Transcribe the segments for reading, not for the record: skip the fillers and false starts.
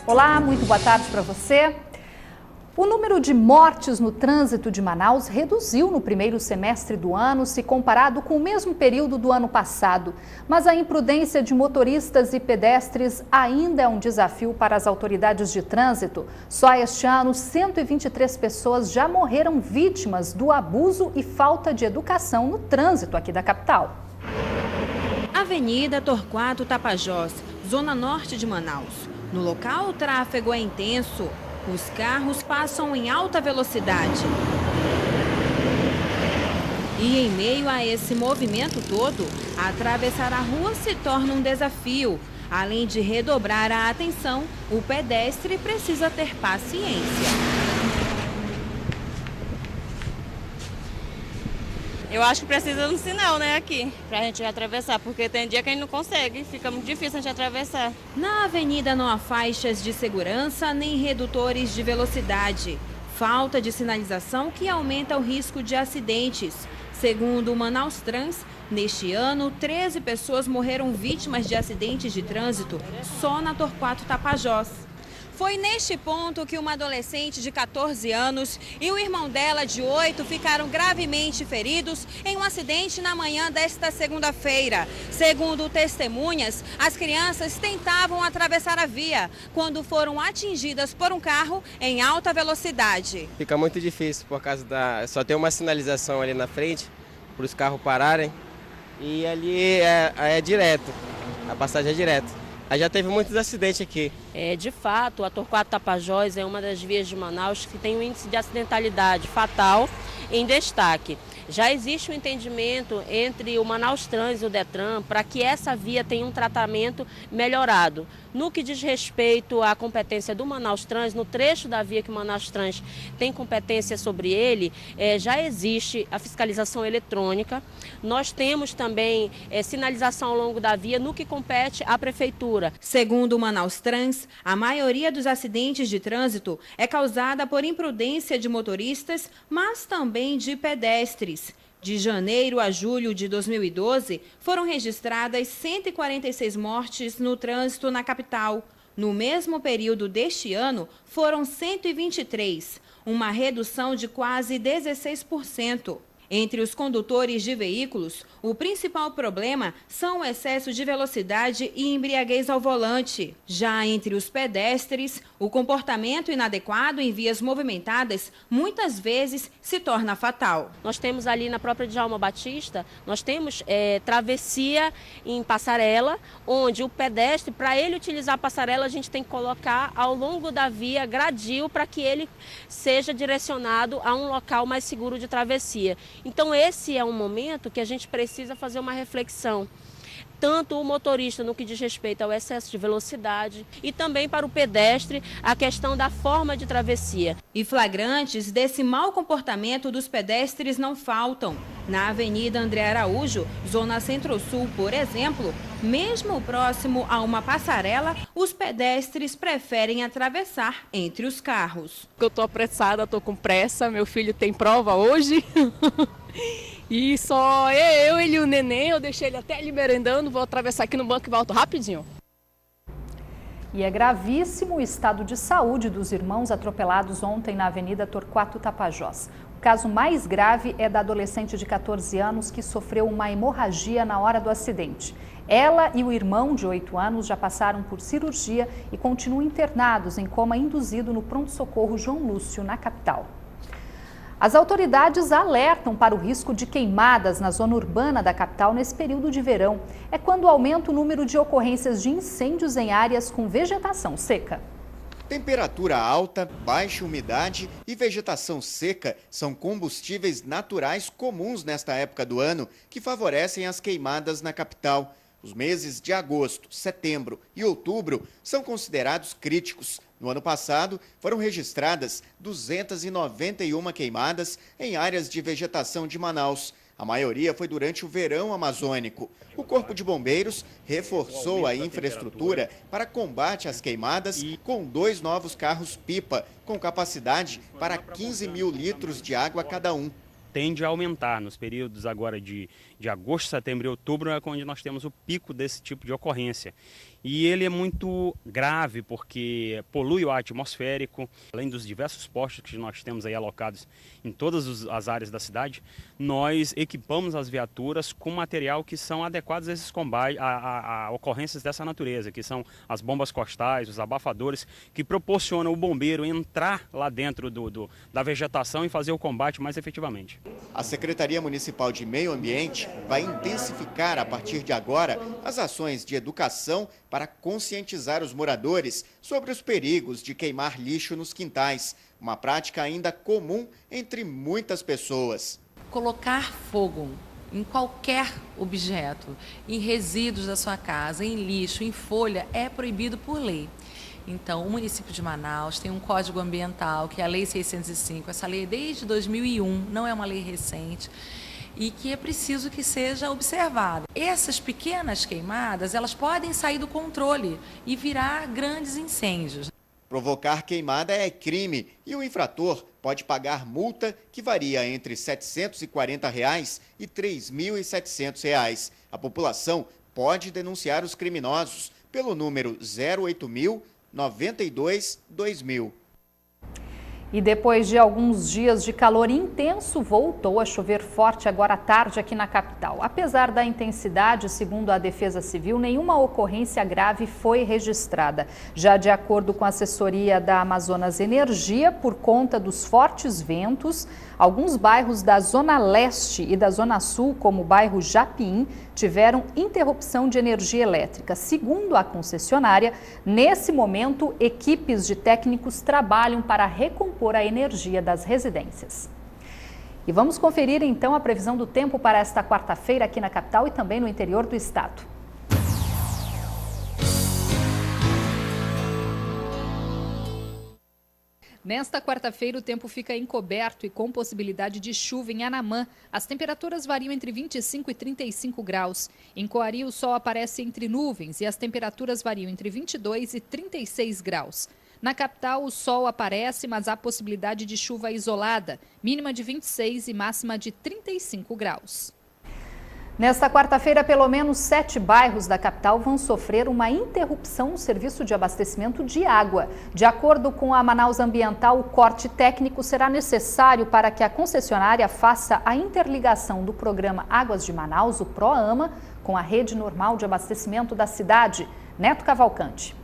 Olá, muito boa tarde para você. O número de mortes no trânsito de Manaus reduziu no primeiro semestre do ano, se comparado com o mesmo período do ano passado. Mas a imprudência de motoristas e pedestres ainda é um desafio para as autoridades de trânsito. Só este ano, 123 pessoas já morreram vítimas do abuso e falta de educação no trânsito aqui da capital. Avenida Torquato Tapajós, zona norte de Manaus. No local, o tráfego é intenso. Os carros passam em alta velocidade. E em meio a esse movimento todo, atravessar a rua se torna um desafio. Além de redobrar a atenção, o pedestre precisa ter paciência. Eu acho que precisa de um sinal, né, aqui, pra gente atravessar, porque tem dia que a gente não consegue, fica muito difícil a gente atravessar. Na avenida não há faixas de segurança nem redutores de velocidade. Falta de sinalização que aumenta o risco de acidentes. Segundo o Manaus Trans, neste ano, 13 pessoas morreram vítimas de acidentes de trânsito só na Torquato Tapajós. Foi neste ponto que uma adolescente de 14 anos e o irmão dela, de 8, ficaram gravemente feridos em um acidente na manhã desta segunda-feira. Segundo testemunhas, as crianças tentavam atravessar a via quando foram atingidas por um carro em alta velocidade. Fica muito difícil por causa só tem uma sinalização ali na frente para os carros pararem e ali é direto, a passagem é direto. Aí já teve muitos acidentes aqui. De fato, a Torquato Tapajós é uma das vias de Manaus que tem um índice de acidentalidade fatal em destaque. Já existe um entendimento entre o Manaus Trans e o Detran para que essa via tenha um tratamento melhorado. No que diz respeito à competência do Manaus Trans, no trecho da via que o Manaus Trans tem competência sobre ele, já existe a fiscalização eletrônica. Nós temos também sinalização ao longo da via no que compete à Prefeitura. Segundo o Manaus Trans, a maioria dos acidentes de trânsito é causada por imprudência de motoristas, mas também de pedestres. De janeiro a julho de 2012, foram registradas 146 mortes no trânsito na capital. No mesmo período deste ano, foram 123, uma redução de quase 16%. Entre os condutores de veículos, o principal problema são o excesso de velocidade e embriaguez ao volante. Já entre os pedestres, o comportamento inadequado em vias movimentadas muitas vezes se torna fatal. Nós temos ali na própria Djalma Batista, nós temos travessia em passarela, onde o pedestre, para ele utilizar a passarela, a gente tem que colocar ao longo da via gradil para que ele seja direcionado a um local mais seguro de travessia. Então esse é um momento que a gente precisa fazer uma reflexão, tanto o motorista no que diz respeito ao excesso de velocidade e também para o pedestre a questão da forma de travessia. E flagrantes desse mau comportamento dos pedestres não faltam. Na Avenida André Araújo, zona Centro-Sul, por exemplo, mesmo próximo a uma passarela, os pedestres preferem atravessar entre os carros. Eu estou apressada, estou com pressa, meu filho tem prova hoje. E só ele e o neném, eu deixei ele até ali merendando, vou atravessar aqui no banco e volto rapidinho. E é gravíssimo o estado de saúde dos irmãos atropelados ontem na Avenida Torquato Tapajós. O caso mais grave é da adolescente de 14 anos que sofreu uma hemorragia na hora do acidente. Ela e o irmão de 8 anos já passaram por cirurgia e continuam internados em coma induzido no pronto-socorro João Lúcio, na capital. As autoridades alertam para o risco de queimadas na zona urbana da capital nesse período de verão. É quando aumenta o número de ocorrências de incêndios em áreas com vegetação seca. Temperatura alta, baixa umidade e vegetação seca são combustíveis naturais comuns nesta época do ano que favorecem as queimadas na capital. Os meses de agosto, setembro e outubro são considerados críticos. No ano passado, foram registradas 291 queimadas em áreas de vegetação de Manaus. A maioria foi durante o verão amazônico. O Corpo de Bombeiros reforçou a infraestrutura para combate às queimadas com 2 novos carros-pipa, com capacidade para 15 mil litros de água cada um. Tende a aumentar nos períodos agora de agosto, setembro e outubro, é onde nós temos o pico desse tipo de ocorrência. E ele é muito grave porque polui o ar atmosférico, além dos diversos postos que nós temos aí alocados em todas as áreas da cidade, nós equipamos as viaturas com material que são adequados a esses combates, a ocorrências dessa natureza, que são as bombas costais, os abafadores, que proporcionam o bombeiro entrar lá dentro da vegetação e fazer o combate mais efetivamente. A Secretaria Municipal de Meio Ambiente vai intensificar a partir de agora as ações de educação para conscientizar os moradores sobre os perigos de queimar lixo nos quintais, uma prática ainda comum entre muitas pessoas. Colocar fogo em qualquer objeto, em resíduos da sua casa, em lixo, em folha, é proibido por lei. Então, o município de Manaus tem um código ambiental, que é a Lei 605. Essa lei é desde 2001, não é uma lei recente, e que é preciso que seja observada. Essas pequenas queimadas, elas podem sair do controle e virar grandes incêndios. Provocar queimada é crime e o infrator pode pagar multa que varia entre R$ 740 e R$ 3.700. A população pode denunciar os criminosos pelo número 08000 92 2000. E depois de alguns dias de calor intenso, voltou a chover forte agora à tarde aqui na capital. Apesar da intensidade, segundo a Defesa Civil, nenhuma ocorrência grave foi registrada. Já de acordo com a assessoria da Amazonas Energia, por conta dos fortes ventos, alguns bairros da Zona Leste e da Zona Sul, como o bairro Japim, tiveram interrupção de energia elétrica. Segundo a concessionária, nesse momento, equipes de técnicos trabalham para recompor a energia das residências. E vamos conferir então a previsão do tempo para esta quarta-feira aqui na capital e também no interior do estado. Nesta quarta-feira, o tempo fica encoberto e com possibilidade de chuva em Anamã. As temperaturas variam entre 25 e 35 graus. Em Coari, o sol aparece entre nuvens e as temperaturas variam entre 22 e 36 graus. Na capital, o sol aparece, mas há possibilidade de chuva isolada, mínima de 26 e máxima de 35 graus. Nesta quarta-feira, pelo menos 7 bairros da capital vão sofrer uma interrupção no serviço de abastecimento de água. De acordo com a Manaus Ambiental, o corte técnico será necessário para que a concessionária faça a interligação do programa Águas de Manaus, o PROAMA, com a rede normal de abastecimento da cidade. Neto Cavalcante.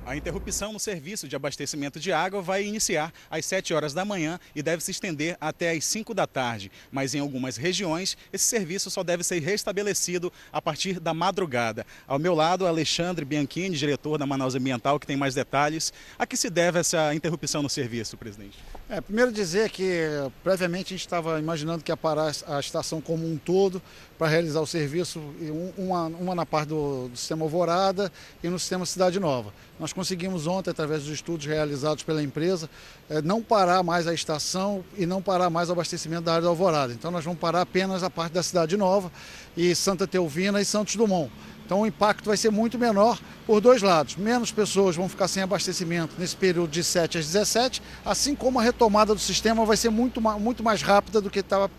A interrupção no serviço de abastecimento de água vai iniciar às 7 horas da manhã e deve se estender até às 5 da tarde. Mas em algumas regiões, esse serviço só deve ser restabelecido a partir da madrugada. Ao meu lado, Alexandre Bianchini, diretor da Manaus Ambiental, que tem mais detalhes. A que se deve essa interrupção no serviço, presidente? Primeiro dizer que previamente a gente estava imaginando que ia parar a estação como um todo para realizar o serviço, uma na parte do sistema Alvorada e no sistema Cidade Nova. Nós conseguimos ontem, através dos estudos realizados pela empresa, não parar mais a estação e não parar mais o abastecimento da área da Alvorada. Então nós vamos parar apenas a parte da Cidade Nova e Santa Teovina e Santos Dumont. Então o impacto vai ser muito menor por dois lados. Menos pessoas vão ficar sem abastecimento nesse período de 7 às 17, assim como a retomada do sistema vai ser muito mais rápida do que estava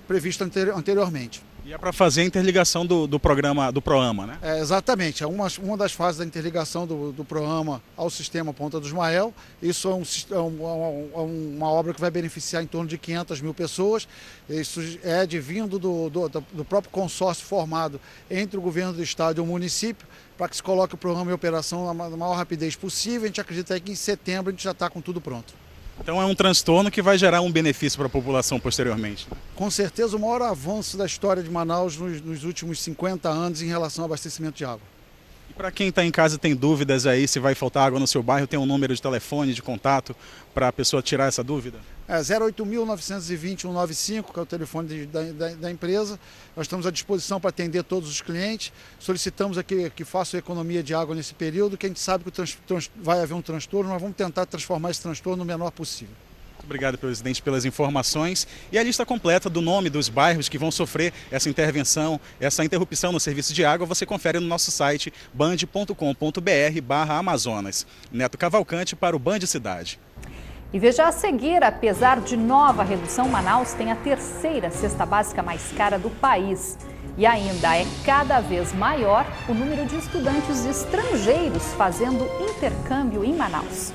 previsto anteriormente. E é para fazer a interligação do programa do PROAMA, né? Exatamente. É uma das fases da interligação do PROAMA ao sistema Ponta do Ismael. Isso é uma obra que vai beneficiar em torno de 500 mil pessoas. Isso é advindo do próprio consórcio formado entre o governo do estado e o município, para que se coloque o programa em operação na maior rapidez possível. A gente acredita que em setembro a gente já está com tudo pronto. Então é um transtorno que vai gerar um benefício para a população posteriormente. Com certeza o maior avanço da história de Manaus nos últimos 50 anos em relação ao abastecimento de água. E para quem está em casa e tem dúvidas aí se vai faltar água no seu bairro, tem um número de telefone, de contato para a pessoa tirar essa dúvida? 08000-920-195, que é o telefone da empresa. Nós estamos à disposição para atender todos os clientes. Solicitamos aqui que façam economia de água nesse período, que a gente sabe que vai haver um transtorno, mas vamos tentar transformar esse transtorno no menor possível. Muito obrigado, presidente, pelas informações. E a lista completa do nome dos bairros que vão sofrer essa intervenção, essa interrupção no serviço de água, você confere no nosso site band.com.br/Amazonas. Neto Cavalcante para o Band Cidade. E veja a seguir, apesar de nova redução, Manaus tem a terceira cesta básica mais cara do país. E ainda é cada vez maior o número de estudantes estrangeiros fazendo intercâmbio em Manaus.